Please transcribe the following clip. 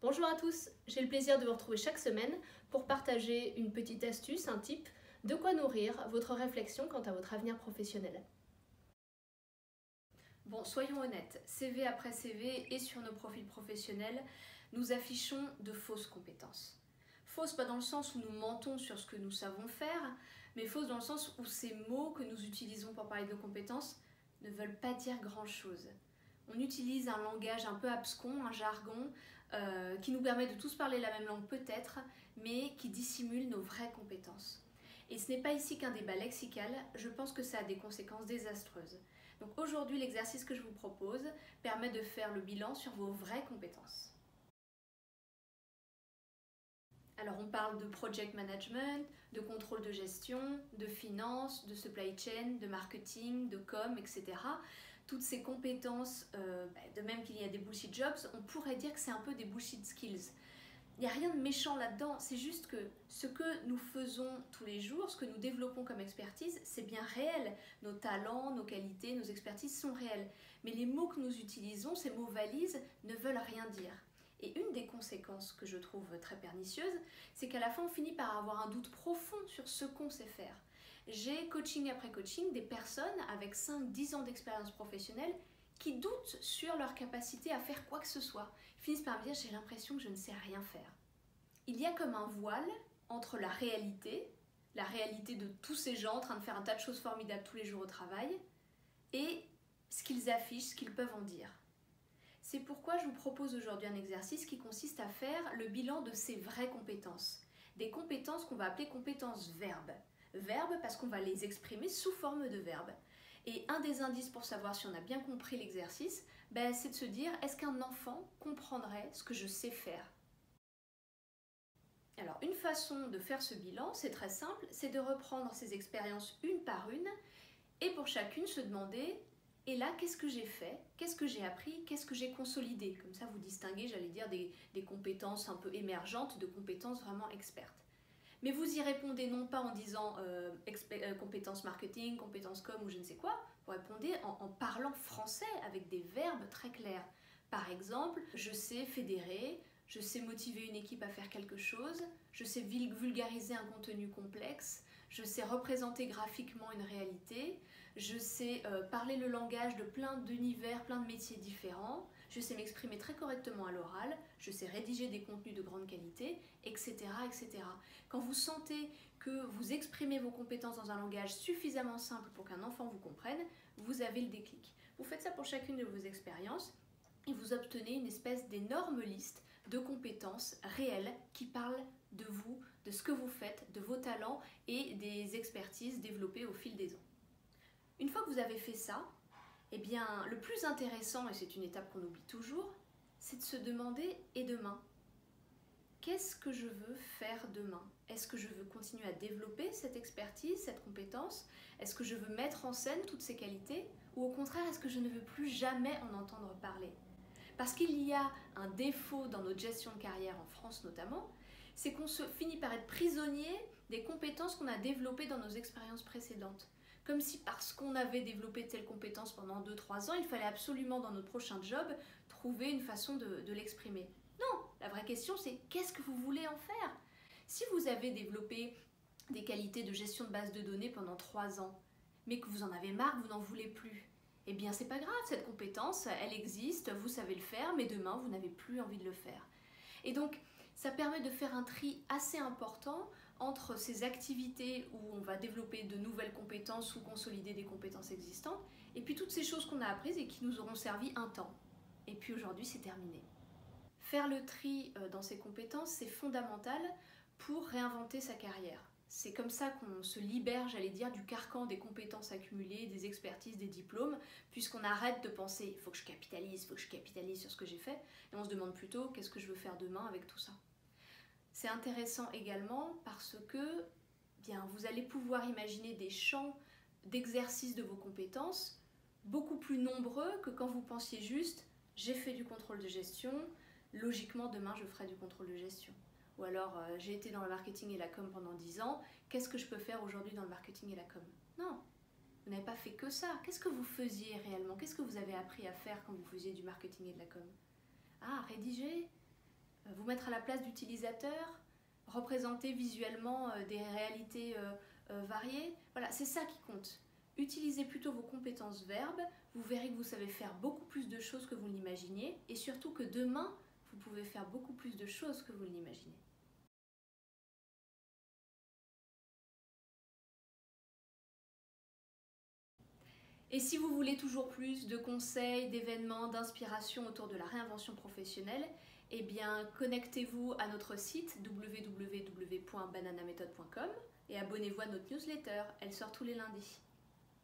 Bonjour à tous, j'ai le plaisir de vous retrouver chaque semaine pour partager une petite astuce, un tip, de quoi nourrir votre réflexion quant à votre avenir professionnel. Bon, soyons honnêtes, CV après CV et sur nos profils professionnels, nous affichons de fausses compétences. Fausses pas dans le sens où nous mentons sur ce que nous savons faire, mais fausses dans le sens où ces mots que nous utilisons pour parler de nos compétences ne veulent pas dire grand-chose. On utilise un langage un peu abscon, un jargon, qui nous permet de tous parler la même langue peut-être, mais qui dissimule nos vraies compétences. Et ce n'est pas ici qu'un débat lexical, je pense que ça a des conséquences désastreuses. Donc aujourd'hui, l'exercice que je vous propose permet de faire le bilan sur vos vraies compétences. Alors on parle de project management, de contrôle de gestion, de finance, de supply chain, de marketing, de com, etc. Toutes ces compétences, de même qu'il y a des bullshit jobs, on pourrait dire que c'est un peu des bullshit skills. Il n'y a rien de méchant là-dedans, c'est juste que ce que nous faisons tous les jours, ce que nous développons comme expertise, c'est bien réel. Nos talents, nos qualités, nos expertises sont réelles. Mais les mots que nous utilisons, ces mots valises, ne veulent rien dire. Et une des conséquences que je trouve très pernicieuse, c'est qu'à la fin on finit par avoir un doute profond sur ce qu'on sait faire. J'ai coaching après coaching des personnes avec 5-10 ans d'expérience professionnelle qui doutent sur leur capacité à faire quoi que ce soit. Ils finissent par me dire j'ai l'impression que je ne sais rien faire. Il y a comme un voile entre la réalité de tous ces gens en train de faire un tas de choses formidables tous les jours au travail, et ce qu'ils affichent, ce qu'ils peuvent en dire. C'est pourquoi je vous propose aujourd'hui un exercice qui consiste à faire le bilan de ces vraies compétences. Des compétences qu'on va appeler compétences verbes. Verbes parce qu'on va les exprimer sous forme de verbes. Et un des indices pour savoir si on a bien compris l'exercice, c'est de se dire, est-ce qu'un enfant comprendrait ce que je sais faire ? Alors, une façon de faire ce bilan, c'est très simple, c'est de reprendre ces expériences une par une, et pour chacune se demander, et là, qu'est-ce que j'ai fait? Qu'est-ce que j'ai appris? Qu'est-ce que j'ai consolidé? Comme ça, vous distinguez, j'allais dire, des compétences un peu émergentes de compétences vraiment expertes. Mais vous y répondez non pas en disant compétences marketing, compétences com ou je ne sais quoi, vous répondez en parlant français avec des verbes très clairs. Par exemple, je sais fédérer, je sais motiver une équipe à faire quelque chose, je sais vulgariser un contenu complexe, je sais représenter graphiquement une réalité, je sais parler le langage de plein d'univers, plein de métiers différents, je sais m'exprimer très correctement à l'oral, je sais rédiger des contenus de grande qualité, etc., etc. Quand vous sentez que vous exprimez vos compétences dans un langage suffisamment simple pour qu'un enfant vous comprenne, vous avez le déclic. Vous faites ça pour chacune de vos expériences et vous obtenez une espèce d'énorme liste de compétences réelles qui parlent de vous, de ce que vous faites, de vos talents et des expertises développées au fil des ans. Une fois que vous avez fait ça, eh bien, le plus intéressant, et c'est une étape qu'on oublie toujours, c'est de se demander « et demain ?» Qu'est-ce que je veux faire demain? Est-ce que je veux continuer à développer cette expertise, cette compétence? Est-ce que je veux mettre en scène toutes ces qualités? Ou au contraire, est-ce que je ne veux plus jamais en entendre parler? Parce qu'il y a un défaut dans notre gestion de carrière, en France notamment, c'est qu'on se finit par être prisonnier des compétences qu'on a développées dans nos expériences précédentes. Comme si parce qu'on avait développé telle compétence pendant 2-3 ans, il fallait absolument dans notre prochain job trouver une façon de l'exprimer. Non, la vraie question c'est qu'est-ce que vous voulez en faire? Si vous avez développé des qualités de gestion de base de données pendant 3 ans, mais que vous en avez marre, vous n'en voulez plus, eh bien c'est pas grave, cette compétence, elle existe, vous savez le faire, mais demain vous n'avez plus envie de le faire. Et donc ça permet de faire un tri assez important entre ces activités où on va développer de nouvelles compétences ou consolider des compétences existantes, et puis toutes ces choses qu'on a apprises et qui nous auront servi un temps. Et puis aujourd'hui c'est terminé. Faire le tri dans ses compétences, c'est fondamental pour réinventer sa carrière. C'est comme ça qu'on se libère, j'allais dire, du carcan des compétences accumulées, des expertises, des diplômes, puisqu'on arrête de penser « il faut que je capitalise sur ce que j'ai fait », et on se demande plutôt « qu'est-ce que je veux faire demain avec tout ça ?» C'est intéressant également parce que vous allez pouvoir imaginer des champs d'exercice de vos compétences beaucoup plus nombreux que quand vous pensiez juste « j'ai fait du contrôle de gestion », logiquement demain je ferai du contrôle de gestion. Ou alors j'ai été dans le marketing et la com pendant 10 ans, qu'est-ce que je peux faire aujourd'hui dans le marketing et la com? Non, vous n'avez pas fait que ça. Qu'est-ce que vous faisiez réellement? Qu'est-ce que vous avez appris à faire quand vous faisiez du marketing et de la com? Ah, rédiger mettre à la place d'utilisateurs, représenter visuellement des réalités variées. Voilà, c'est ça qui compte. Utilisez plutôt vos compétences verbes, vous verrez que vous savez faire beaucoup plus de choses que vous l'imaginiez et surtout que demain, vous pouvez faire beaucoup plus de choses que vous l'imaginez. Et si vous voulez toujours plus de conseils, d'événements, d'inspiration autour de la réinvention professionnelle, eh bien connectez-vous à notre site www.bananamethod.com et abonnez-vous à notre newsletter, elle sort tous les lundis.